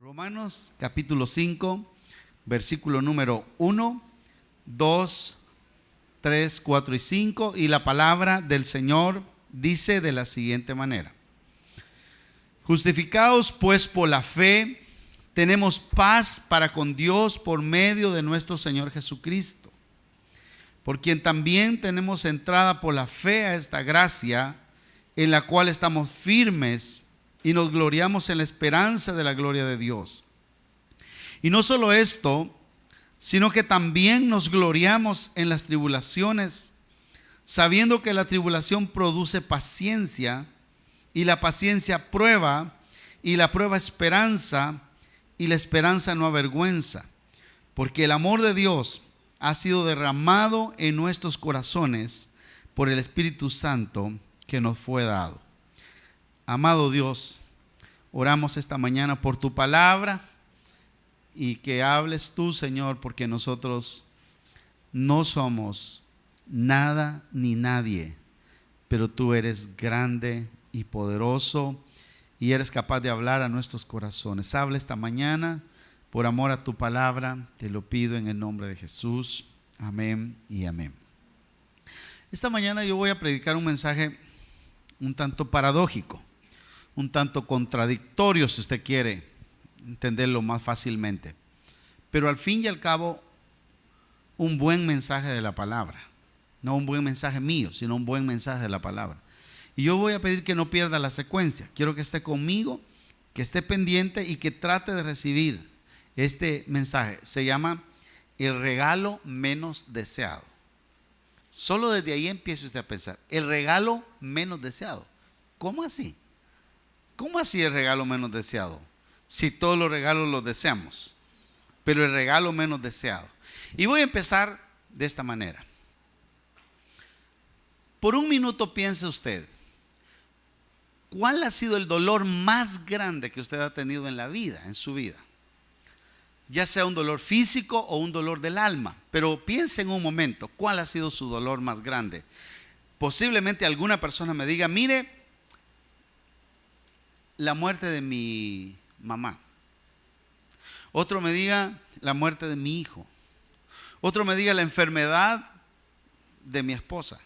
Romanos capítulo 5, versículo número 1, 2, 3, 4 y 5. Y la palabra del Señor dice de la siguiente manera: justificados pues por la fe, tenemos paz para con Dios por medio de nuestro Señor Jesucristo, por quien también tenemos entrada por la fe a esta gracia, en la cual estamos firmes y nos gloriamos en la esperanza de la gloria de Dios. Y no solo esto, sino que también nos gloriamos en las tribulaciones, sabiendo que la tribulación produce paciencia, y la paciencia prueba, y la prueba esperanza, y la esperanza no avergüenza, porque el amor de Dios ha sido derramado en nuestros corazones por el Espíritu Santo que nos fue dado. Amado Dios, oramos esta mañana por tu palabra y que hables tú, Señor, porque nosotros no somos nada ni nadie, pero tú eres grande y poderoso y eres capaz de hablar a nuestros corazones. Habla esta mañana por amor a tu palabra, te lo pido en el nombre de Jesús. Amén y amén. Esta mañana yo voy a predicar un mensaje un tanto paradójico, un tanto contradictorio, si usted quiere entenderlo más fácilmente, pero al fin y al cabo un buen mensaje de la palabra. No un buen mensaje mío, sino un buen mensaje de la palabra. Y yo voy a pedir que no pierda la secuencia. Quiero que esté conmigo, que esté pendiente y que trate de recibir este mensaje. Se llama el regalo menos deseado. Solo desde ahí empiece usted a pensar, el regalo menos deseado. ¿Cómo así? ¿Cómo así el regalo menos deseado? Si todos los regalos los deseamos, pero el regalo menos deseado. Y voy a empezar de esta manera. Por un minuto piense usted, ¿cuál ha sido el dolor más grande que usted ha tenido en la vida, en su vida? Ya sea un dolor físico o un dolor del alma, pero piense en un momento, ¿cuál ha sido su dolor más grande? Posiblemente alguna persona me diga, mire, la muerte de mi mamá. Otro me diga, la muerte de mi hijo. Otro me diga, la enfermedad de mi esposa.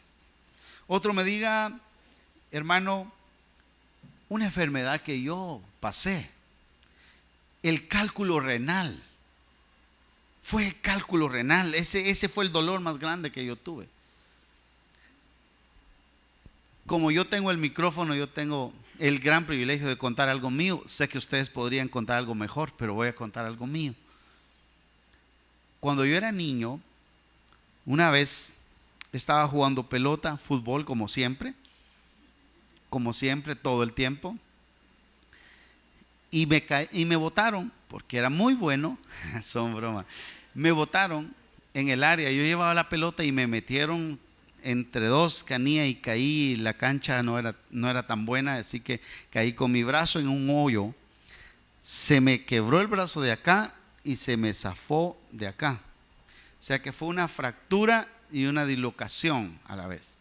Otro me diga, hermano, una enfermedad que yo pasé, el cálculo renal. Fue cálculo renal, ese fue el dolor más grande que yo tuve. Como yo tengo el micrófono, yo tengo el gran privilegio de contar algo mío. Sé que ustedes podrían contar algo mejor, pero voy a contar algo mío. Cuando yo era niño, una vez estaba jugando pelota, fútbol, como siempre, todo el tiempo, y me botaron, porque era muy bueno, son bromas, me botaron en el área. Yo llevaba la pelota y me metieron entre dos canillas y caí. La cancha no era tan buena, así que caí con mi brazo en un hoyo. Se me quebró el brazo de acá y se me zafó de acá. O sea que fue una fractura y una dislocación a la vez.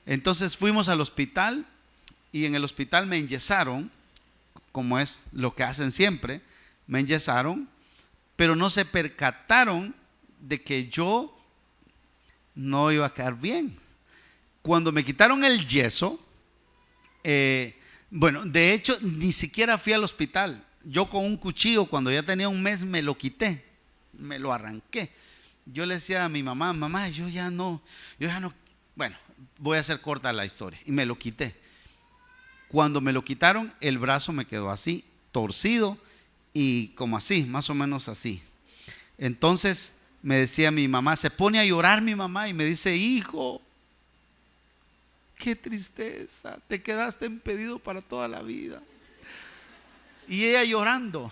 Entonces fuimos al hospital y en el hospital me enyesaron, como es lo que hacen siempre, me enyesaron, pero no se percataron de que yo no iba a quedar bien. Cuando me quitaron el yeso, de hecho ni siquiera fui al hospital. Yo con un cuchillo, cuando ya tenía un mes, me lo quité, me lo arranqué. Yo le decía a mi mamá, yo ya no, bueno, voy a hacer corta la historia, y me lo quité. Cuando me lo quitaron, el brazo me quedó así, torcido y como así, más o menos así. Entonces me decía mi mamá, se pone a llorar mi mamá y me dice, hijo, qué tristeza, te quedaste impedido para toda la vida. Y ella llorando.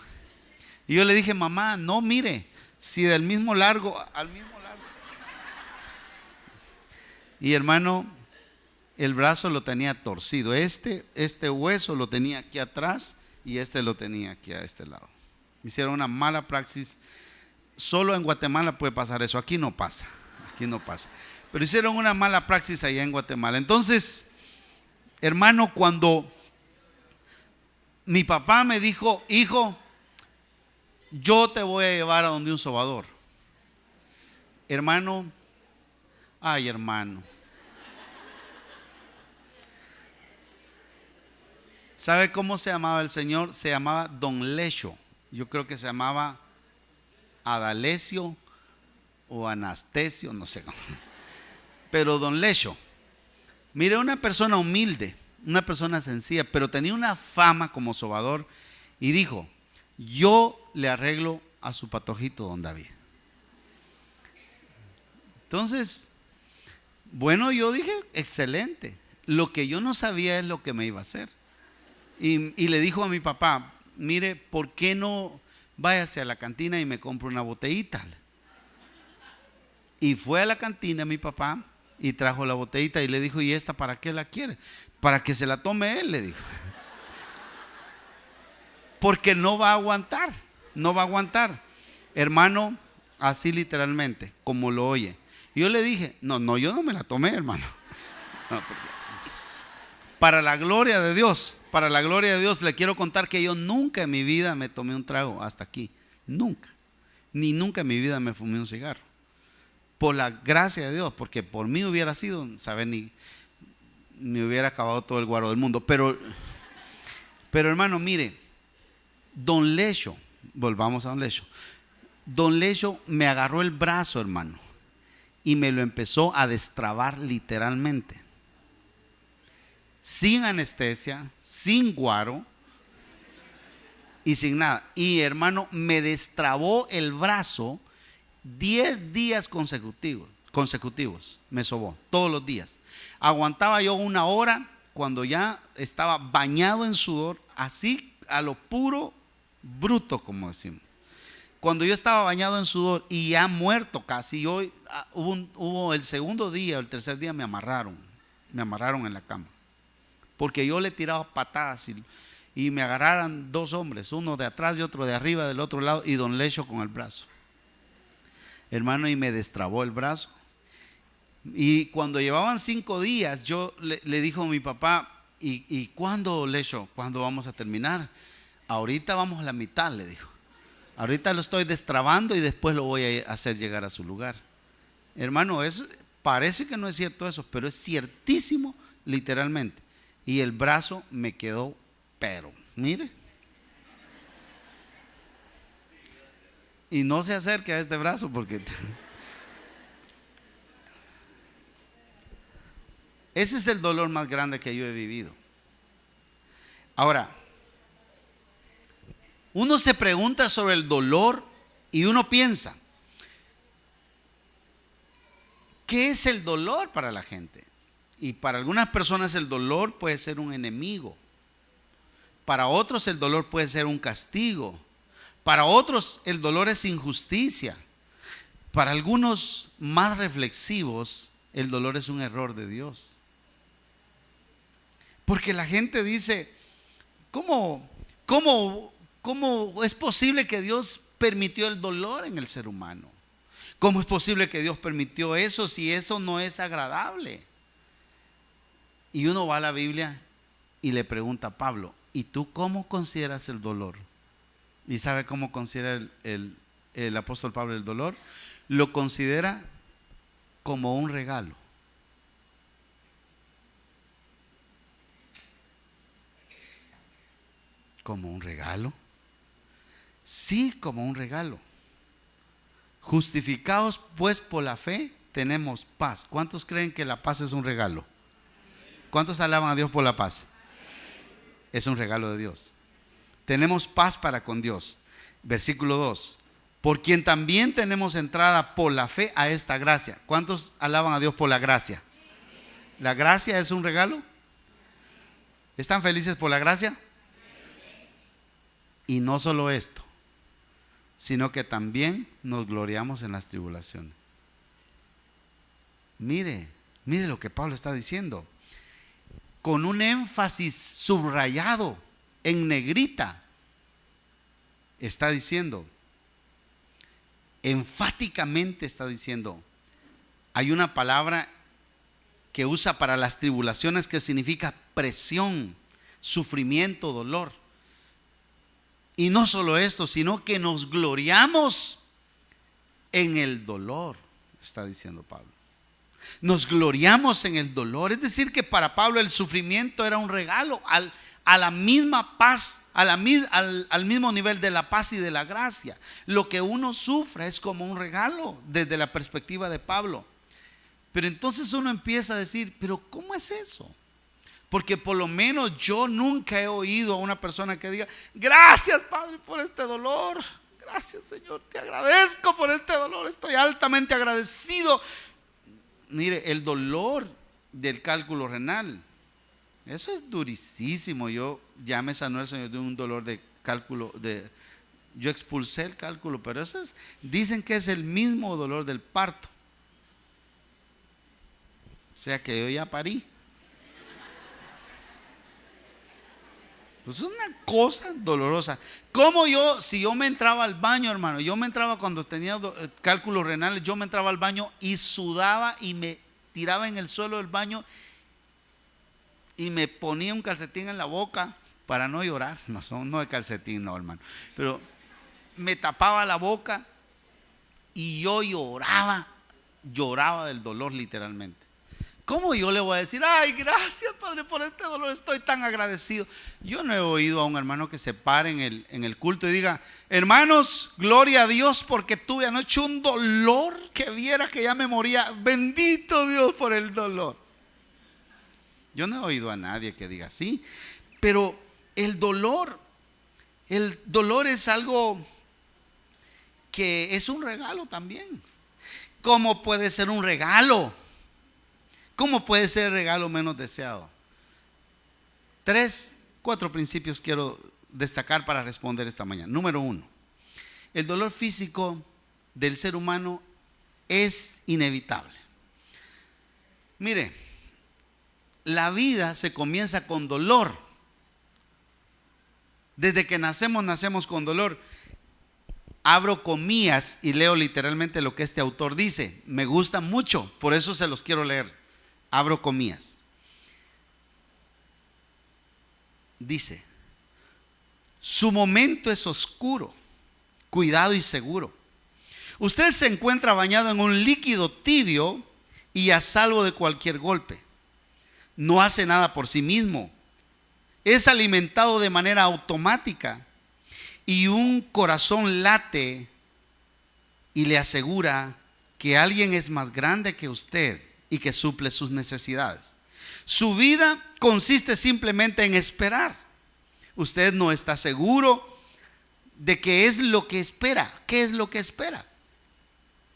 Y yo le dije, mamá, no, mire, si del mismo largo al mismo largo. Y hermano, el brazo lo tenía torcido. Este hueso lo tenía aquí atrás y lo tenía aquí a este lado. Hicieron una mala praxis. Solo en Guatemala puede pasar eso. Aquí no pasa. Pero hicieron una mala praxis allá en Guatemala. Entonces, hermano, cuando mi papá me dijo, hijo, yo te voy a llevar a donde un sobador. Hermano, ay hermano, ¿sabe cómo se llamaba el señor? Se llamaba Don Lecho. Yo creo que se llamaba Adalesio o Anastasio, no sé cómo. Pero Don Lecho, mire, una persona humilde, una persona sencilla, pero tenía una fama como sobador, y dijo: yo le arreglo a su patojito don David. Entonces, bueno, yo dije, excelente. Lo que yo no sabía es lo que me iba a hacer. Y le dijo a mi papá: mire, ¿por qué no váyase a la cantina y me compra una botellita? Y fue a la cantina mi papá y trajo la botellita y le dijo: ¿y esta para qué la quiere? Para que se la tome él, le dijo. Porque no va a aguantar, no va a aguantar. Hermano, así literalmente, como lo oye. Y yo le dije: no, yo no me la tomé, hermano. No, para la gloria de Dios, para la gloria de Dios, le quiero contar que yo nunca en mi vida me tomé un trago hasta aquí. Nunca. Ni nunca en mi vida me fumé un cigarro. Por la gracia de Dios, porque por mí hubiera sido, ¿saben? Ni me hubiera acabado todo el guaro del mundo. Pero hermano, mire, Don Lecho, volvamos a Don Lecho. Don Lecho me agarró el brazo, hermano, y me lo empezó a destrabar literalmente. Sin anestesia, sin guaro y sin nada. Y hermano, me destrabó el brazo 10 días consecutivos. Me sobó todos los días. Aguantaba yo 1 hora cuando ya estaba bañado en sudor, así a lo puro bruto, como decimos. Cuando yo estaba bañado en sudor y ya muerto casi, hoy hubo el segundo día o el tercer día me amarraron en la cama, porque yo le tiraba patadas y me agarraran 2 hombres, uno de atrás y otro de arriba del otro lado, y Don Lecho con el brazo, hermano, y me destrabó el brazo. Y cuando llevaban 5 días, yo le dijo a mi papá: ¿y cuándo, Lecho? ¿Cuándo vamos a terminar? Ahorita vamos a la mitad, le dijo. Ahorita lo estoy destrabando y después lo voy a hacer llegar a su lugar. Hermano, eso parece que no es cierto eso, pero es ciertísimo literalmente. Y el brazo me quedó, pero mire. Y no se acerque a este brazo porque ese es el dolor más grande que yo he vivido. Ahora, uno se pregunta sobre el dolor y uno piensa: ¿qué es el dolor para la gente? Y para algunas personas el dolor puede ser un enemigo. Para otros el dolor puede ser un castigo. Para otros el dolor es injusticia. Para algunos más reflexivos el dolor es un error de Dios. Porque la gente dice: ¿cómo es posible que Dios permitió el dolor en el ser humano? ¿Cómo es posible que Dios permitió eso si eso no es agradable? Y uno va a la Biblia y le pregunta a Pablo: ¿y tú cómo consideras el dolor? ¿Y sabe cómo considera el apóstol Pablo el dolor? Lo considera como un regalo. ¿Como un regalo? Sí, como un regalo. Justificados pues por la fe, tenemos paz. ¿Cuántos creen que la paz es un regalo? ¿Cuántos alaban a Dios por la paz? Es un regalo de Dios. Tenemos paz para con Dios. Versículo 2. Por quien también tenemos entrada por la fe a esta gracia. ¿Cuántos alaban a Dios por la gracia? ¿La gracia es un regalo? ¿Están felices por la gracia? Y no solo esto, sino que también nos gloriamos en las tribulaciones. Mire lo que Pablo está diciendo, con un énfasis subrayado en negrita. Está diciendo, enfáticamente está diciendo, hay una palabra que usa para las tribulaciones que significa presión, sufrimiento, dolor. Y no solo esto, sino que nos gloriamos en el dolor, está diciendo Pablo. Nos gloriamos en el dolor. Es decir, que para Pablo el sufrimiento era un regalo a la misma paz, al mismo nivel de la paz y de la gracia. Lo que uno sufre es como un regalo desde la perspectiva de Pablo. Pero entonces uno empieza a decir, pero ¿cómo es eso? Porque por lo menos yo nunca he oído a una persona que diga, gracias Padre por este dolor, gracias Señor, te agradezco por este dolor, estoy altamente agradecido. Mire, el dolor del cálculo renal, eso es durísimo. Yo ya me sanó el Señor de un dolor de cálculo, yo expulsé el cálculo, pero eso dicen que es el mismo dolor del parto. O sea que yo ya parí. Pues es una cosa dolorosa. Como si yo me entraba al baño, hermano, yo me entraba cuando tenía cálculos renales, yo me entraba al baño y sudaba y me tiraba en el suelo del baño y me ponía un calcetín en la boca para no llorar. No de calcetín, no, hermano, pero me tapaba la boca y yo lloraba del dolor literalmente. ¿Cómo yo le voy a decir, ay, gracias Padre por este dolor, estoy tan agradecido? Yo no he oído a un hermano que se pare en el culto y diga, hermanos, gloria a Dios porque tuve anoche un dolor que viera que ya me moría, bendito Dios por el dolor. Yo no he oído a nadie que diga así. Pero el dolor es algo que es un regalo también. ¿Cómo puede ser un regalo? ¿Cómo puede ser el regalo menos deseado? 4 principios quiero destacar para responder esta mañana. Número 1, el dolor físico del ser humano es inevitable. Mire, la vida se comienza con dolor. Desde que nacemos con dolor. Abro comillas y leo literalmente lo que este autor dice. Me gusta mucho, por eso se los quiero leer. Abro comillas. Dice, su momento es oscuro, cuidado y seguro. Usted se encuentra bañado en un líquido tibio y a salvo de cualquier golpe. No hace nada por sí mismo. Es alimentado de manera automática y un corazón late y le asegura que alguien es más grande que usted y que suple sus necesidades. Su vida consiste simplemente en esperar. Usted no está seguro de qué es lo que espera,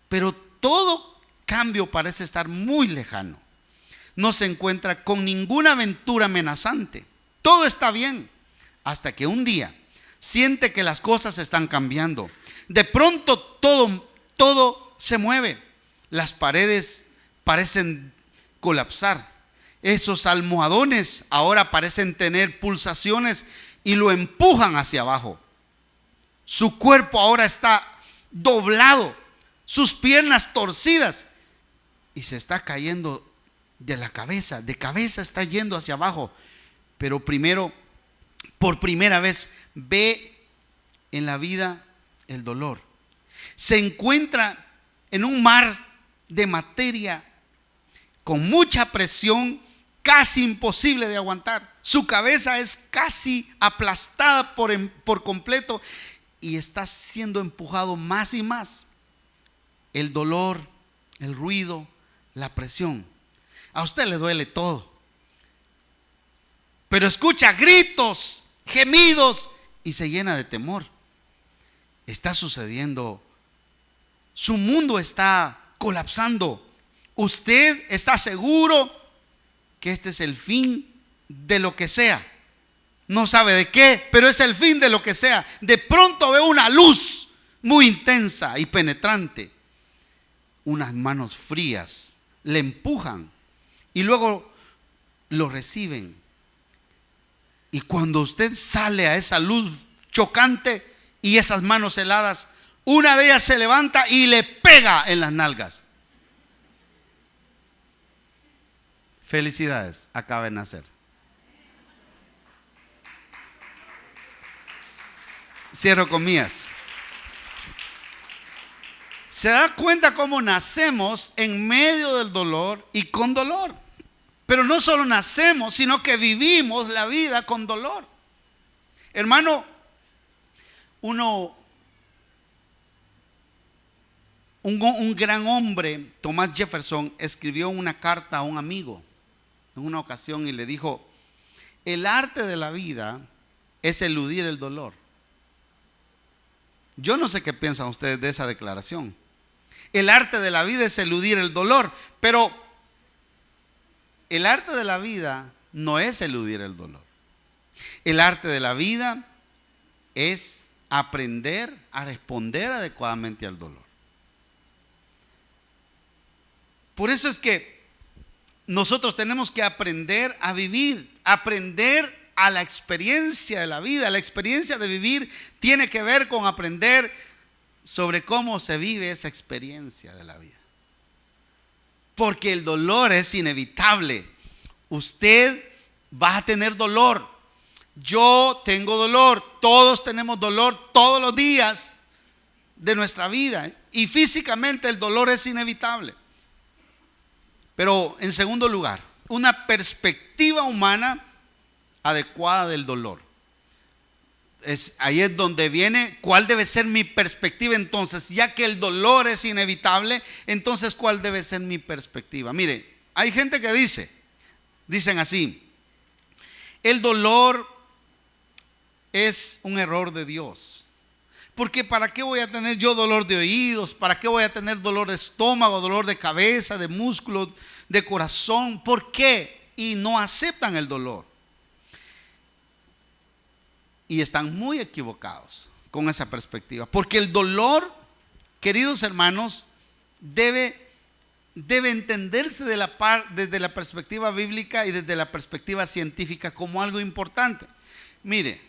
pero todo cambio parece estar muy lejano. No se encuentra con ninguna aventura amenazante. Todo está bien hasta que un día siente que las cosas están cambiando. De pronto todo se mueve. Las paredes parecen colapsar. Esos almohadones ahora parecen tener pulsaciones y lo empujan hacia abajo. Su cuerpo ahora está doblado, sus piernas torcidas y se está cayendo de cabeza está yendo hacia abajo. Pero por primera vez ve en la vida el dolor. Se encuentra en un mar de materia con mucha presión, casi imposible de aguantar. Su cabeza es casi aplastada por completo y está siendo empujado más y más. El dolor, el ruido, la presión. A usted le duele todo, pero escucha gritos, gemidos y se llena de temor. Está sucediendo. Su mundo está colapsando. Usted está seguro que este es el fin de lo que sea. No sabe de qué, pero es el fin de lo que sea. De pronto ve una luz muy intensa y penetrante. Unas manos frías le empujan y luego lo reciben. Y cuando usted sale a esa luz chocante y esas manos heladas, una de ellas se levanta y le pega en las nalgas. Felicidades, acaba de nacer. Cierro comillas. Se da cuenta cómo nacemos en medio del dolor y con dolor. Pero no solo nacemos, sino que vivimos la vida con dolor. Hermano, un gran hombre, Thomas Jefferson, escribió una carta a un amigo en una ocasión y le dijo: el arte de la vida es eludir el dolor. Yo no sé qué piensan ustedes de esa declaración. El arte de la vida es eludir el dolor, pero el arte de la vida no es eludir el dolor. El arte de la vida es aprender a responder adecuadamente al dolor. Por eso es que nosotros tenemos que aprender a vivir, aprender a la experiencia de la vida. La experiencia de vivir tiene que ver con aprender sobre cómo se vive esa experiencia de la vida. Porque el dolor es inevitable. Usted va a tener dolor. Yo tengo dolor. Todos tenemos dolor todos los días de nuestra vida. Y físicamente el dolor es inevitable. Pero en segundo lugar, una perspectiva humana adecuada del dolor. Ahí es donde viene cuál debe ser mi perspectiva entonces. Ya que el dolor es inevitable, entonces cuál debe ser mi perspectiva. Mire, hay gente que dicen así: el dolor es un error de Dios. Porque ¿para qué voy a tener yo dolor de oídos? ¿Para qué voy a tener dolor de estómago, dolor de cabeza, de músculos, de corazón? ¿Por qué? Y no aceptan el dolor. Y están muy equivocados con esa perspectiva. Porque el dolor, queridos hermanos, debe entenderse desde la perspectiva bíblica y desde la perspectiva científica como algo importante. Mire,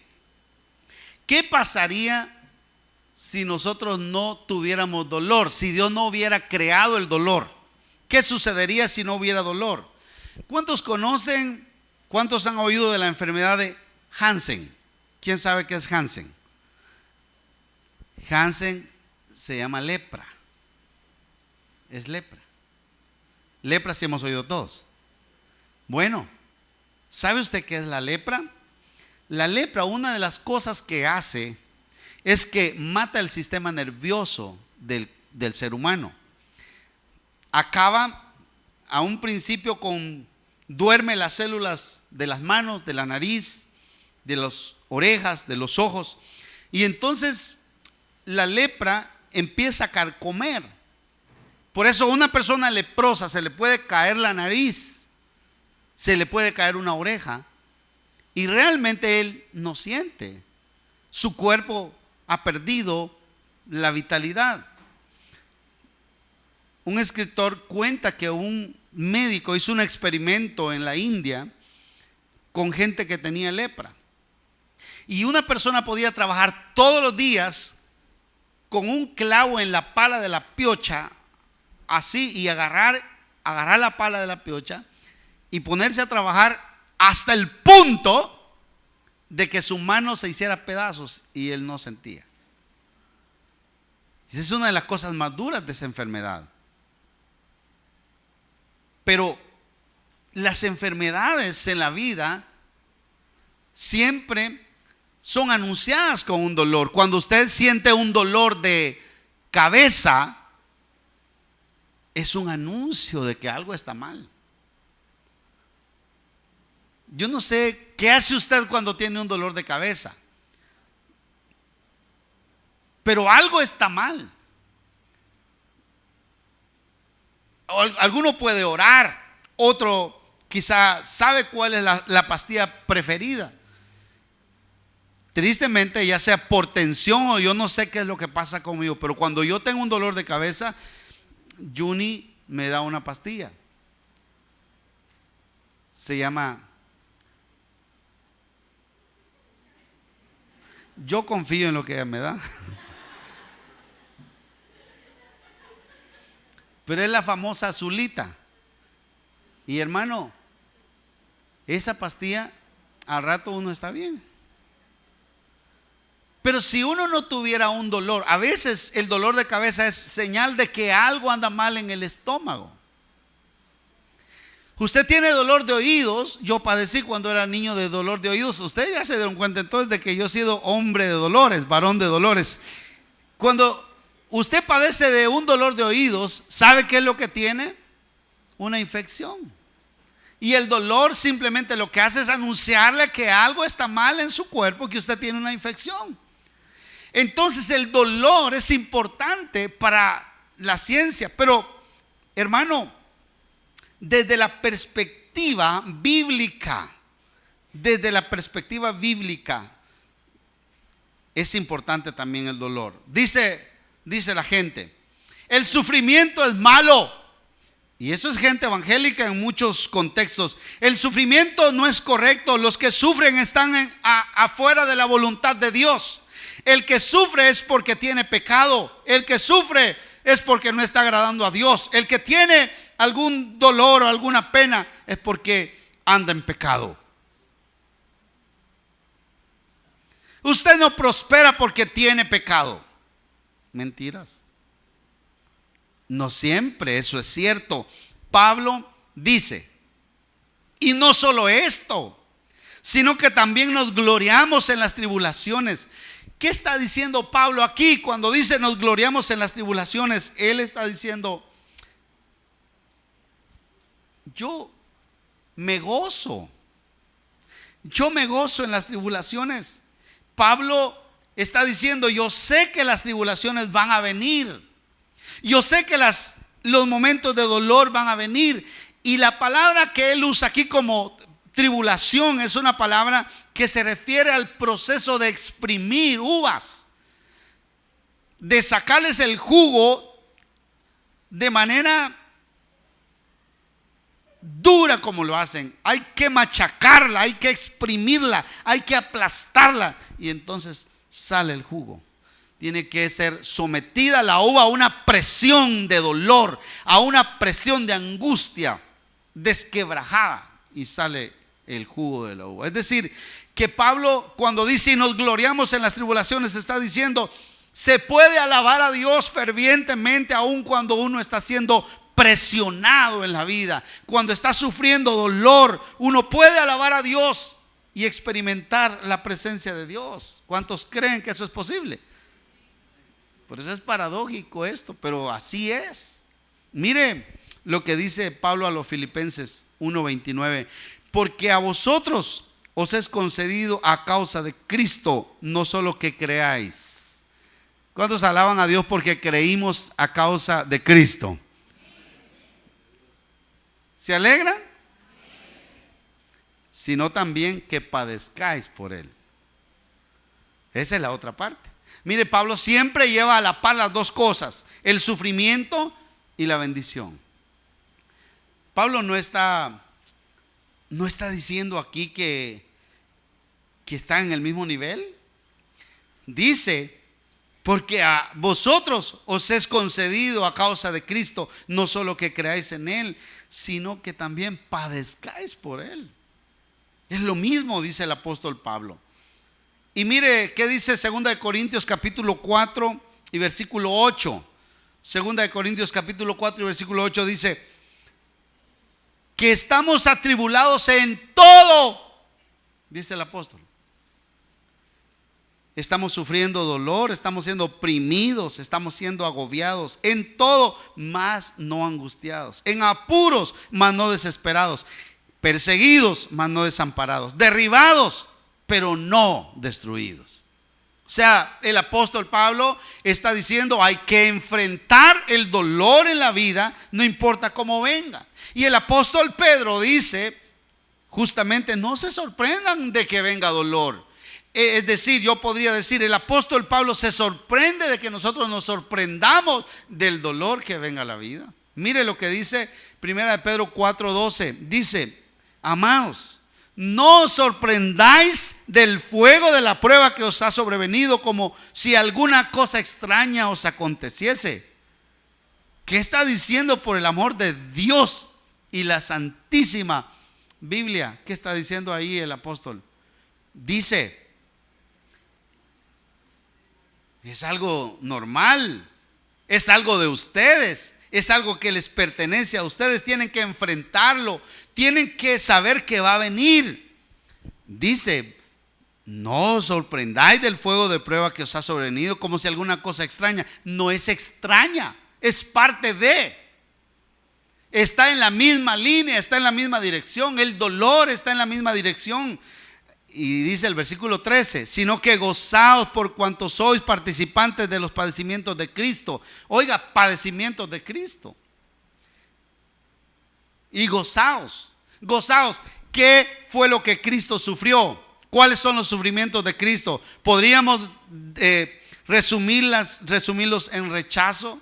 ¿qué pasaría si nosotros no tuviéramos dolor? Si Dios no hubiera creado el dolor, ¿qué sucedería si no hubiera dolor? ¿Cuántos conocen, cuántos han oído de la enfermedad de Hansen? ¿Quién sabe qué es Hansen? Hansen se llama lepra. Es lepra. Lepra sí hemos oído todos. Bueno, ¿sabe usted qué es la lepra? La lepra, una de las cosas que hace es que mata el sistema nervioso del ser humano. Acaba a un principio duerme las células de las manos, de la nariz, de las orejas, de los ojos. Y entonces la lepra empieza a carcomer. Por eso a una persona leprosa se le puede caer la nariz, se le puede caer una oreja, y realmente él no siente. Su cuerpo ha perdido la vitalidad. Un escritor cuenta que un médico hizo un experimento en la India con gente que tenía lepra. Y una persona podía trabajar todos los días con un clavo en la pala de la piocha, así, y agarrar la pala de la piocha y ponerse a trabajar hasta el punto de que su mano se hiciera pedazos y él no sentía. Esa es una de las cosas más duras de esa enfermedad. Pero las enfermedades en la vida siempre son anunciadas con un dolor. Cuando usted siente un dolor de cabeza, es un anuncio de que algo está mal. Yo no sé qué hace usted cuando tiene un dolor de cabeza, pero algo está mal. Alguno puede orar, otro quizá sabe cuál es la pastilla preferida. Tristemente, ya sea por tensión o yo no sé qué es lo que pasa conmigo, pero cuando yo tengo un dolor de cabeza, Juni me da una pastilla. Se llama, yo confío en lo que ella me da, pero es la famosa azulita. Y hermano, esa pastilla al rato uno está bien. Pero si uno no tuviera un dolor, a veces el dolor de cabeza es señal de que algo anda mal en el estómago. Usted tiene dolor de oídos. Yo padecí cuando era niño de dolor de oídos. Ustedes ya se dieron cuenta entonces de que yo he sido hombre de dolores, varón de dolores. Cuando usted padece de un dolor de oídos, ¿sabe qué es lo que tiene? Una infección. Y el dolor simplemente lo que hace es anunciarle que algo está mal en su cuerpo, que usted tiene una infección. Entonces el dolor es importante para la ciencia. Pero, hermano, desde la perspectiva bíblica, es importante también el dolor. Dice la gente, el sufrimiento es malo. Y eso es gente evangélica en muchos contextos. El sufrimiento no es correcto. Los que sufren están afuera de la voluntad de Dios. El que sufre es porque tiene pecado. El que sufre es porque no está agradando a Dios. El que tiene algún dolor o alguna pena es porque anda en pecado. Usted no prospera porque tiene pecado. Mentiras. No siempre eso es cierto. Pablo dice, y no solo esto, sino que también nos gloriamos en las tribulaciones. ¿Qué está diciendo Pablo aquí cuando dice nos gloriamos en las tribulaciones? Él está diciendo, yo me gozo en las tribulaciones. Pablo está diciendo, yo sé que las tribulaciones van a venir. Yo sé que los momentos de dolor van a venir. Y la palabra que él usa aquí como tribulación es una palabra que se refiere al proceso de exprimir uvas, de sacarles el jugo de manera dura como lo hacen. Hay que machacarla, hay que exprimirla, hay que aplastarla y entonces sale el jugo. Tiene que ser sometida la uva a una presión de dolor, a una presión de angustia, desquebrajada, y sale el jugo de la uva. Es decir, que Pablo cuando dice y nos gloriamos en las tribulaciones, está diciendo, se puede alabar a Dios fervientemente aun cuando uno está siendo presionado en la vida, cuando está sufriendo dolor. Uno puede alabar a Dios y experimentar la presencia de Dios. ¿Cuántos creen que eso es posible? Por eso es paradójico esto, pero así es. Mire lo que dice Pablo a los Filipenses 1:29. Porque a vosotros os es concedido a causa de Cristo, no solo que creáis. ¿Cuántos alaban a Dios porque creímos a causa de Cristo? ¿Se alegran? Sino también que padezcáis por Él. Esa es la otra parte. Mire, Pablo siempre lleva a la par las dos cosas, el sufrimiento y la bendición. Pablo no está diciendo aquí que está en el mismo nivel. Dice, porque a vosotros os es concedido a causa de Cristo, no solo que creáis en Él, sino que también padezcáis por Él. Es lo mismo, dice el apóstol Pablo. Y mire qué dice 2 Corintios capítulo 4 y versículo 8. 2 Corintios capítulo 4 y versículo 8 dice que estamos atribulados en todo, dice el apóstol. Estamos sufriendo dolor, estamos siendo oprimidos, estamos siendo agobiados, en todo, mas no angustiados, en apuros, mas no desesperados, perseguidos, mas no desamparados, derribados, pero no destruidos. O sea, el apóstol Pablo está diciendo, hay que enfrentar el dolor en la vida, no importa cómo venga. Y el apóstol Pedro dice, justamente, no se sorprendan de que venga dolor. Es decir, yo podría decir, el apóstol Pablo se sorprende de que nosotros nos sorprendamos del dolor que venga a la vida. Mire lo que dice 1 Pedro 4:12. Dice, amados, no os sorprendáis del fuego de la prueba que os ha sobrevenido, como si alguna cosa extraña os aconteciese. ¿Qué está diciendo por el amor de Dios y la Santísima Biblia? ¿Qué está diciendo ahí el apóstol? Dice, Es algo normal, es algo de ustedes, es algo que les pertenece a ustedes. Tienen que enfrentarlo, tienen que saber que va a venir. Dice: no os sorprendáis del fuego de prueba que os ha sobrevenido como si alguna cosa extraña. No es extraña, es parte de. Está en la misma línea, está en la misma dirección. El dolor está en la misma dirección. Y dice el versículo 13: sino que gozaos por cuanto sois participantes de los padecimientos de Cristo. Oiga, padecimientos de Cristo. Y gozaos, gozaos. ¿Qué fue lo que Cristo sufrió? ¿Cuáles son los sufrimientos de Cristo? Podríamos resumirlos en rechazo.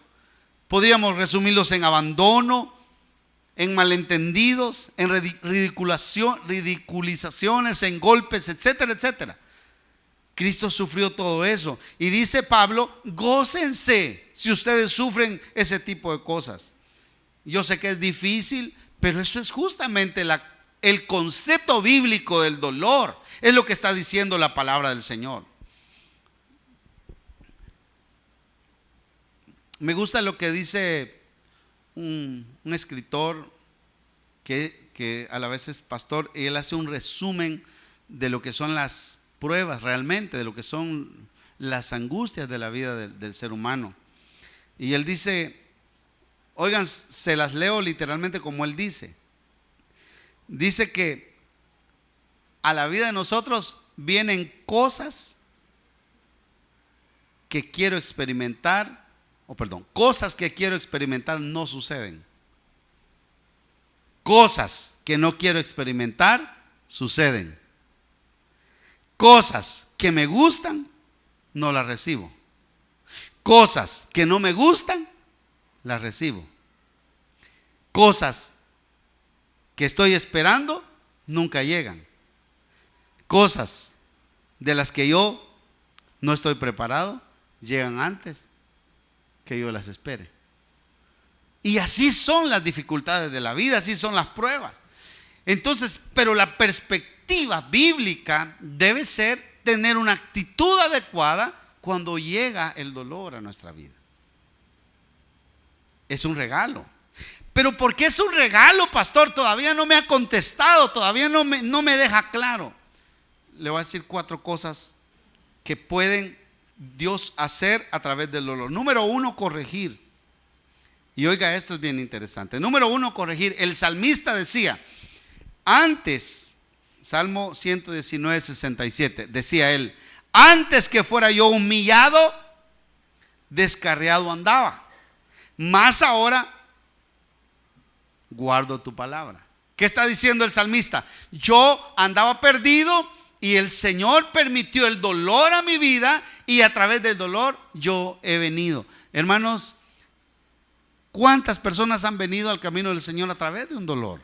Podríamos resumirlos en abandono, en malentendidos, en ridiculizaciones, en golpes, etcétera, etcétera. Cristo sufrió todo eso. Y dice Pablo: gócense si ustedes sufren ese tipo de cosas. Yo sé que es difícil, pero eso es justamente el concepto bíblico del dolor. Es lo que está diciendo la palabra del Señor. Me gusta lo que dice un escritor que a la vez es pastor, y él hace un resumen de lo que son las pruebas realmente, de lo que son las angustias de la vida del ser humano. Y él dice, oigan, se las leo literalmente como él dice. Dice que a la vida de nosotros vienen cosas que quiero experimentar, cosas que quiero experimentar no suceden. Cosas que no quiero experimentar suceden. Cosas que me gustan no las recibo. Cosas que no me gustan las recibo. Cosas que estoy esperando nunca llegan. Cosas de las que yo no estoy preparado llegan antes que yo las espere. Y así son las dificultades de la vida, así son las pruebas. Entonces, pero la perspectiva bíblica debe ser tener una actitud adecuada cuando llega el dolor a nuestra vida. Es un regalo. Pero ¿por qué es un regalo, pastor? Todavía no me ha contestado, todavía no me deja claro. Le voy a decir 4 cosas que pueden Dios hacer a través del dolor. Número 1, corregir. Y oiga, esto es bien interesante. Número 1, corregir. El salmista decía antes, Salmo 119, 67, decía él: antes que fuera yo humillado, descarriado andaba, mas ahora guardo tu palabra. ¿Qué está diciendo el salmista? Yo andaba perdido y el Señor permitió el dolor a mi vida, y a través del dolor yo he venido. Hermanos, ¿cuántas personas han venido al camino del Señor a través de un dolor?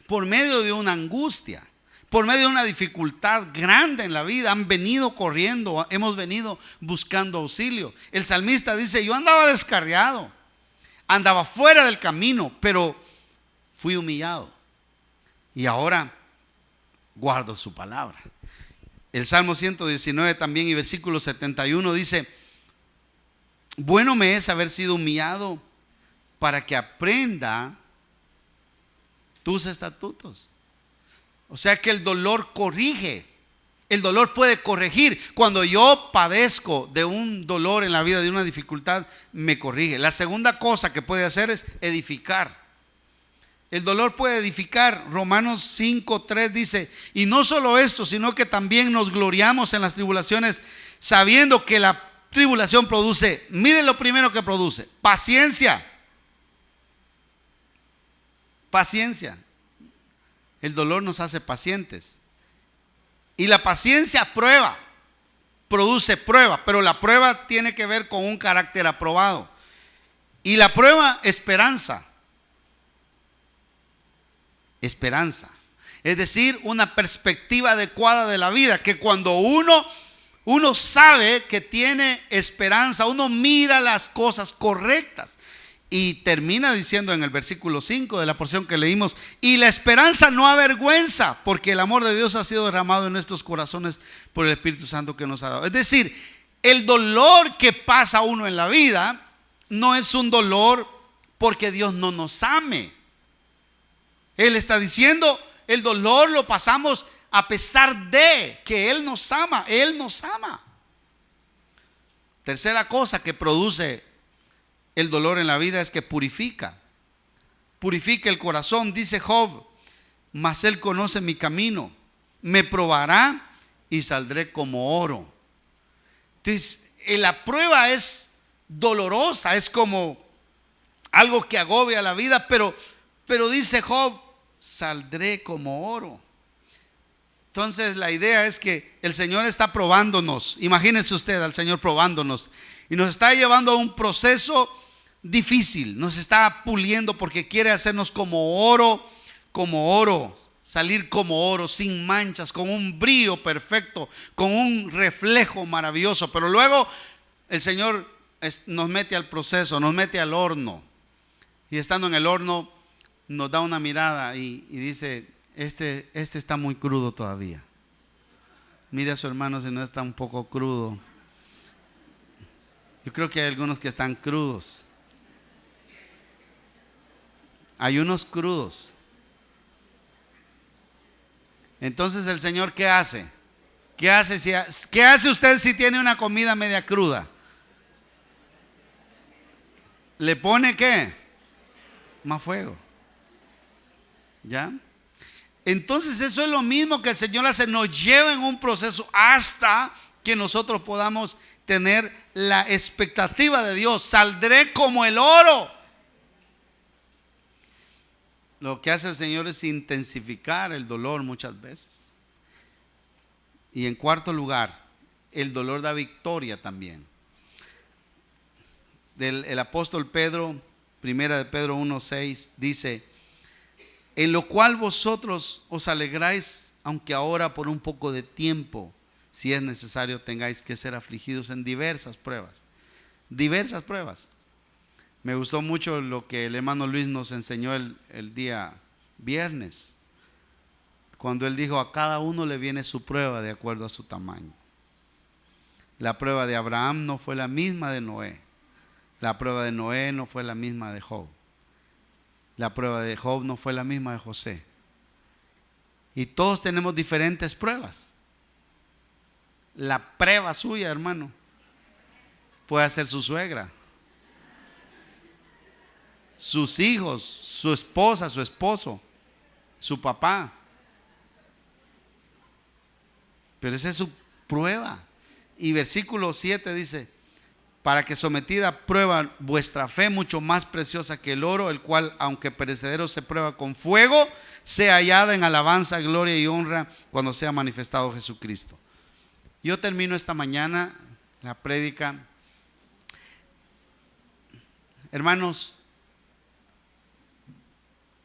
Por medio de una angustia, por medio de una dificultad grande en la vida, han venido corriendo, hemos venido buscando auxilio. El salmista dice: yo andaba descarriado, andaba fuera del camino, pero fui humillado y ahora guardo su palabra. El Salmo 119 también y versículo 71 dice: bueno me es haber sido humillado para que aprenda tus estatutos. O sea que el dolor corrige. El dolor puede corregir. Cuando yo padezco de un dolor en la vida, de una dificultad, me corrige. La segunda cosa que puede hacer es edificar. El dolor puede edificar. Romanos 5:3 dice: y no solo esto, sino que también nos gloriamos en las tribulaciones, sabiendo que la tribulación produce, miren lo primero que produce: paciencia. Paciencia. El dolor nos hace pacientes. Y la paciencia produce prueba, pero la prueba tiene que ver con un carácter aprobado. Y la prueba, esperanza. Esperanza. Es decir, una perspectiva adecuada de la vida, que cuando uno sabe que tiene esperanza, uno mira las cosas correctas. Y termina diciendo en el versículo 5 de la porción que leímos: y la esperanza no avergüenza, porque el amor de Dios ha sido derramado en nuestros corazones por el Espíritu Santo que nos ha dado. Es decir, El dolor que pasa uno en la vida no es un dolor porque Dios no nos ame. Él está diciendo, el dolor lo pasamos a pesar de que Él nos ama. Él nos ama. Tercera cosa que produce el dolor en la vida es que purifica. Purifica el corazón. Dice Job, mas Él conoce mi camino, me probará y saldré como oro. Entonces, la prueba es dolorosa, es como algo que agobia la vida, pero dice Job, saldré como oro. Entonces la idea es que el Señor está probándonos. Imagínese usted al Señor probándonos y nos está llevando a un proceso difícil. Nos está puliendo porque quiere hacernos como oro, salir como oro, sin manchas, con un brillo perfecto, con un reflejo maravilloso. Pero luego el Señor nos mete al proceso, nos mete al horno. Y estando en el horno nos da una mirada y dice, este está muy crudo todavía. Mire a su hermano si no está un poco crudo. Yo creo que hay algunos que están crudos. Hay unos crudos. Entonces el Señor, ¿qué hace? ¿Qué hace usted si tiene una comida media cruda? ¿Le pone qué? Más fuego. ¿Ya? Entonces eso es lo mismo que el Señor hace, nos lleva en un proceso hasta que nosotros podamos tener la expectativa de Dios. Saldré como el oro. Lo que hace el Señor es intensificar el dolor muchas veces. Y en cuarto lugar, el dolor da victoria también. El apóstol Pedro, primera de Pedro 1:6, dice, en lo cual vosotros os alegráis, aunque ahora por un poco de tiempo, si es necesario, tengáis que ser afligidos en diversas pruebas. Diversas pruebas. Me gustó mucho lo que el hermano Luis nos enseñó el día viernes, cuando él dijo, a cada uno le viene su prueba de acuerdo a su tamaño. La prueba de Abraham no fue la misma de Noé. La prueba de Noé no fue la misma de Job. La prueba de Job no fue la misma de José. Y todos tenemos diferentes pruebas. La prueba suya, hermano, puede ser su suegra, sus hijos, su esposa, su esposo, su papá. Pero esa es su prueba. Y versículo 7 dice, para que sometida a prueba vuestra fe, mucho más preciosa que el oro, el cual aunque perecedero se prueba con fuego, sea hallada en alabanza, gloria y honra cuando sea manifestado Jesucristo. Yo termino esta mañana la prédica. Hermanos,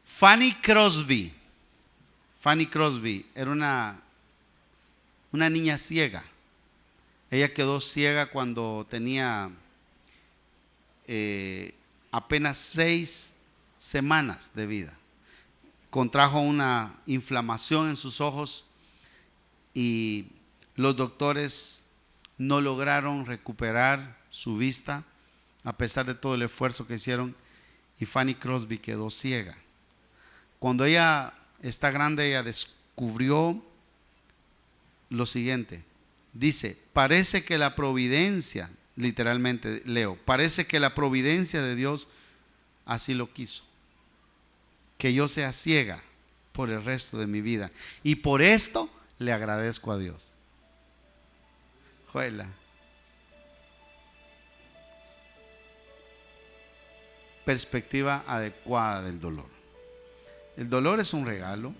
Fanny Crosby era una niña ciega. Ella quedó ciega cuando tenía apenas 6 semanas de vida. Contrajo una inflamación en sus ojos y los doctores no lograron recuperar su vista a pesar de todo el esfuerzo que hicieron, y Fanny Crosby quedó ciega. Cuando ella está grande, ella descubrió lo siguiente. Dice, parece que la providencia, literalmente leo, parece que la providencia de Dios así lo quiso, que yo sea ciega por el resto de mi vida, y por esto le agradezco a Dios. Juela. Perspectiva adecuada del dolor. El dolor es un regalo,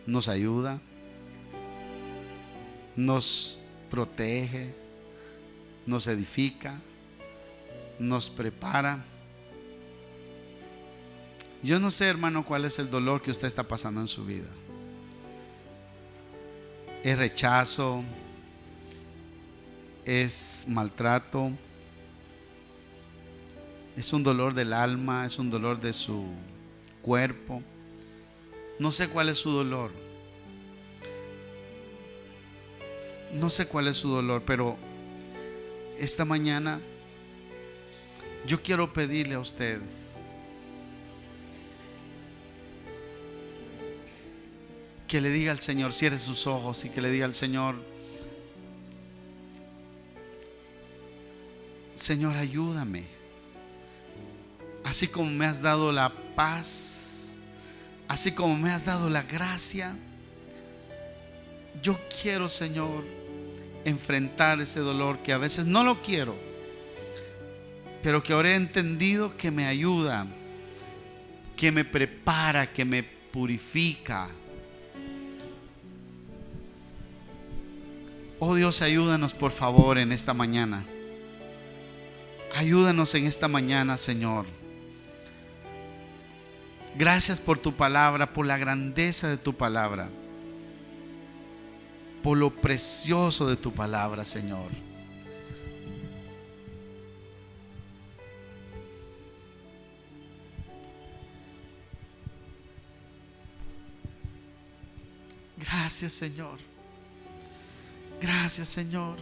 nos ayuda, nos protege, nos edifica, nos prepara. Yo no sé, hermano, cuál es el dolor que usted está pasando en su vida. Es rechazo, es maltrato, es un dolor del alma, es un dolor de su cuerpo. No sé cuál es su dolor. No sé cuál es su dolor, pero esta mañana yo quiero pedirle a usted que le diga al Señor, cierre sus ojos y que le diga al Señor: Señor, ayúdame. Así como me has dado la paz, así como me has dado la gracia, yo quiero, Señor, enfrentar ese dolor que a veces no lo quiero, pero que ahora he entendido que me ayuda, que me prepara, que me purifica. Oh Dios, ayúdanos por favor en esta mañana. Ayúdanos en esta mañana, Señor. Gracias por tu palabra, por la grandeza de tu palabra, por lo precioso de tu palabra, Señor. Gracias, Señor. Gracias, Señor.